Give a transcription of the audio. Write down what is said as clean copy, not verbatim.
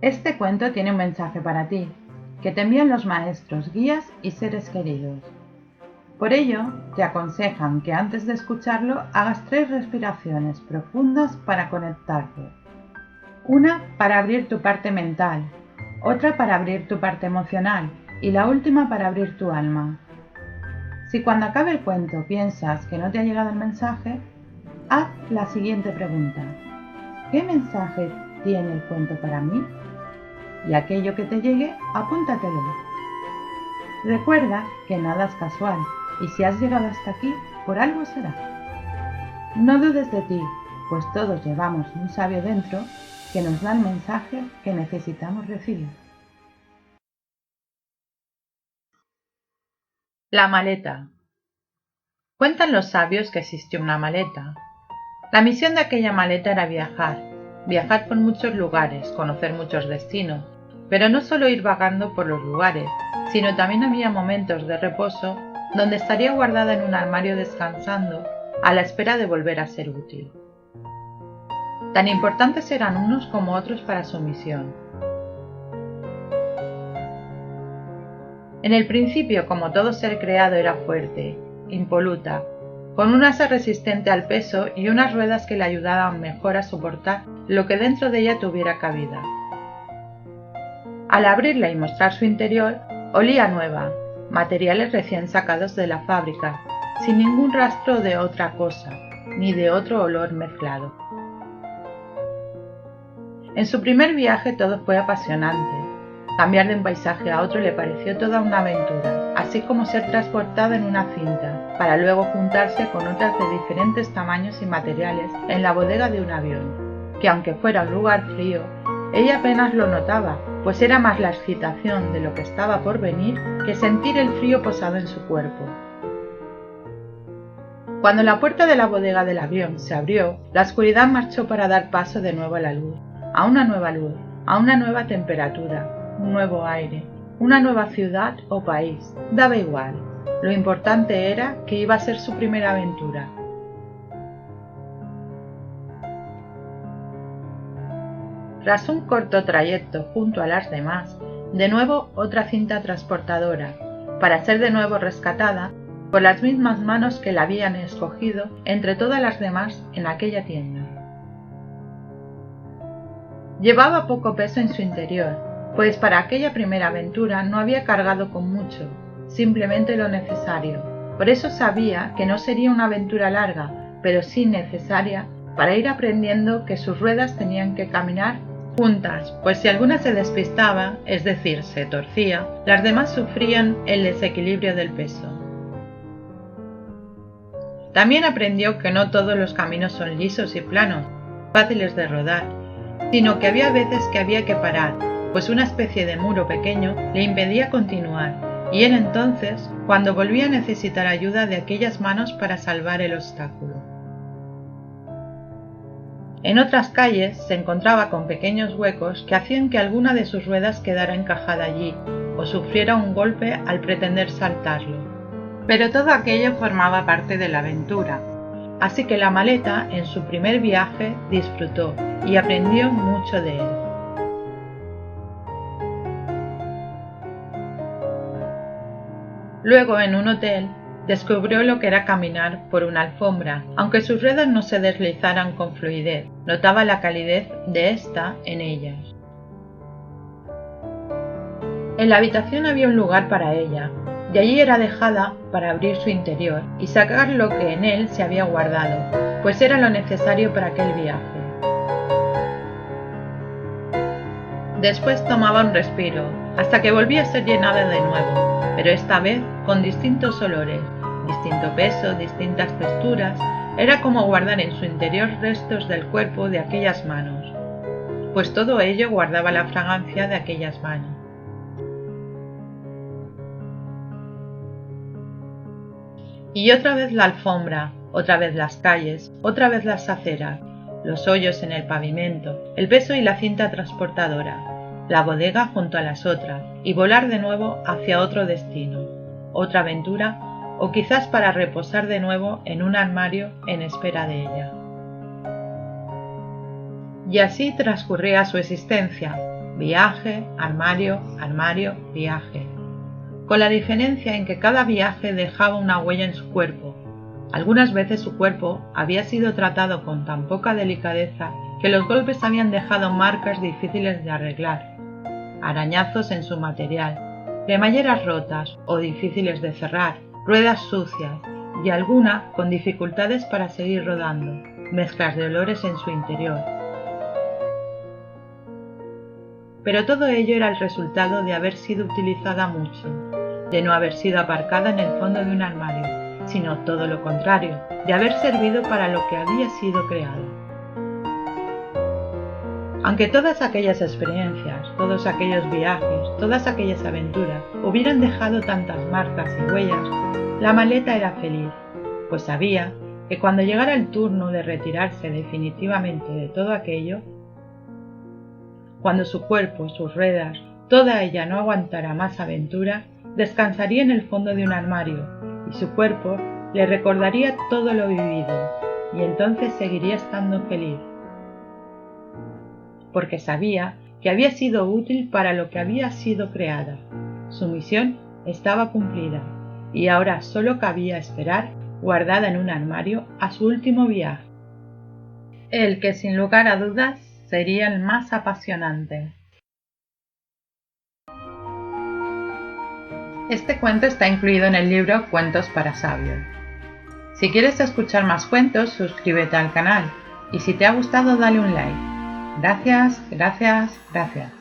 Este cuento tiene un mensaje para ti, que te envían los maestros, guías y seres queridos. Por ello, te aconsejan que antes de escucharlo hagas 3 respiraciones profundas para conectarte. Una para abrir tu parte mental, otra para abrir tu parte emocional y la última para abrir tu alma. Si cuando acabe el cuento piensas que no te ha llegado el mensaje, haz la siguiente pregunta. ¿Qué mensaje tiene el cuento para mí? Y aquello que te llegue, apúntatelo. Recuerda que nada es casual y si has llegado hasta aquí, por algo será. No dudes de ti, pues todos llevamos un sabio dentro que nos da el mensaje que necesitamos recibir. La maleta. Cuentan los sabios que existió una maleta. La misión de aquella maleta era viajar por muchos lugares, conocer muchos destinos, pero no solo ir vagando por los lugares, sino también había momentos de reposo donde estaría guardada en un armario descansando a la espera de volver a ser útil. Tan importantes eran unos como otros para su misión. En el principio, como todo ser creado, era fuerte, impoluta, con un asa resistente al peso y unas ruedas que le ayudaban mejor a soportar lo que dentro de ella tuviera cabida. Al abrirla y mostrar su interior, olía nueva, materiales recién sacados de la fábrica, sin ningún rastro de otra cosa, ni de otro olor mezclado. En su primer viaje todo fue apasionante. Cambiar de un paisaje a otro le pareció toda una aventura, así como ser transportada en una cinta, para luego juntarse con otras de diferentes tamaños y materiales en la bodega de un avión, que aunque fuera un lugar frío, ella apenas lo notaba, pues era más la excitación de lo que estaba por venir que sentir el frío posado en su cuerpo. Cuando la puerta de la bodega del avión se abrió, la oscuridad marchó para dar paso de nuevo a la luz, a una nueva luz, a una nueva temperatura, un nuevo aire, una nueva ciudad o país, daba igual. Lo importante era que iba a ser su primera aventura. Tras un corto trayecto junto a las demás, de nuevo otra cinta transportadora, para ser de nuevo rescatada por las mismas manos que la habían escogido entre todas las demás en aquella tienda. Llevaba poco peso en su interior, pues para aquella primera aventura no había cargado con mucho, simplemente lo necesario. Por eso sabía que no sería una aventura larga, pero sí necesaria para ir aprendiendo que sus ruedas tenían que caminar juntas, pues si alguna se despistaba, es decir, se torcía, las demás sufrían el desequilibrio del peso. También aprendió que no todos los caminos son lisos y planos, fáciles de rodar, sino que había veces que había que parar, pues una especie de muro pequeño le impedía continuar, y era entonces cuando volvía a necesitar ayuda de aquellas manos para salvar el obstáculo. En otras calles se encontraba con pequeños huecos que hacían que alguna de sus ruedas quedara encajada allí, o sufriera un golpe al pretender saltarlo. Pero todo aquello formaba parte de la aventura, así que la maleta en su primer viaje disfrutó y aprendió mucho de él. Luego, en un hotel, descubrió lo que era caminar por una alfombra. Aunque sus ruedas no se deslizaran con fluidez, notaba la calidez de ésta en ellas. En la habitación había un lugar para ella, y allí era dejada para abrir su interior y sacar lo que en él se había guardado, pues era lo necesario para aquel viaje. Después tomaba un respiro, hasta que volvía a ser llenada de nuevo, pero esta vez con distintos olores, distinto peso, distintas texturas. Era como guardar en su interior restos del cuerpo de aquellas manos, pues todo ello guardaba la fragancia de aquellas manos. Y otra vez la alfombra, otra vez las calles, otra vez las aceras, los hoyos en el pavimento, el peso y la cinta transportadora, la bodega junto a las otras, y volar de nuevo hacia otro destino, otra aventura, o quizás para reposar de nuevo en un armario en espera de ella. Y así transcurría su existencia, viaje, armario, armario, viaje. Con la diferencia en que cada viaje dejaba una huella en su cuerpo. Algunas veces su cuerpo había sido tratado con tan poca delicadeza que los golpes habían dejado marcas difíciles de arreglar, arañazos en su material, cremalleras rotas o difíciles de cerrar, ruedas sucias y alguna con dificultades para seguir rodando, mezclas de olores en su interior. Pero todo ello era el resultado de haber sido utilizada mucho, de no haber sido aparcada en el fondo de un armario, sino todo lo contrario, de haber servido para lo que había sido creada. Aunque todas aquellas experiencias, todos aquellos viajes, todas aquellas aventuras hubieran dejado tantas marcas y huellas, la maleta era feliz, pues sabía que cuando llegara el turno de retirarse definitivamente de todo aquello, cuando su cuerpo, sus ruedas, toda ella no aguantara más aventura, descansaría en el fondo de un armario y su cuerpo le recordaría todo lo vivido y entonces seguiría estando feliz, porque sabía que había sido útil para lo que había sido creada. Su misión estaba cumplida y ahora solo cabía esperar, guardada en un armario, a su último viaje, el que sin lugar a dudas sería el más apasionante. Este cuento está incluido en el libro Cuentos para Sabios. Si quieres escuchar más cuentos, suscríbete al canal y si te ha gustado dale un like. Gracias, gracias, gracias.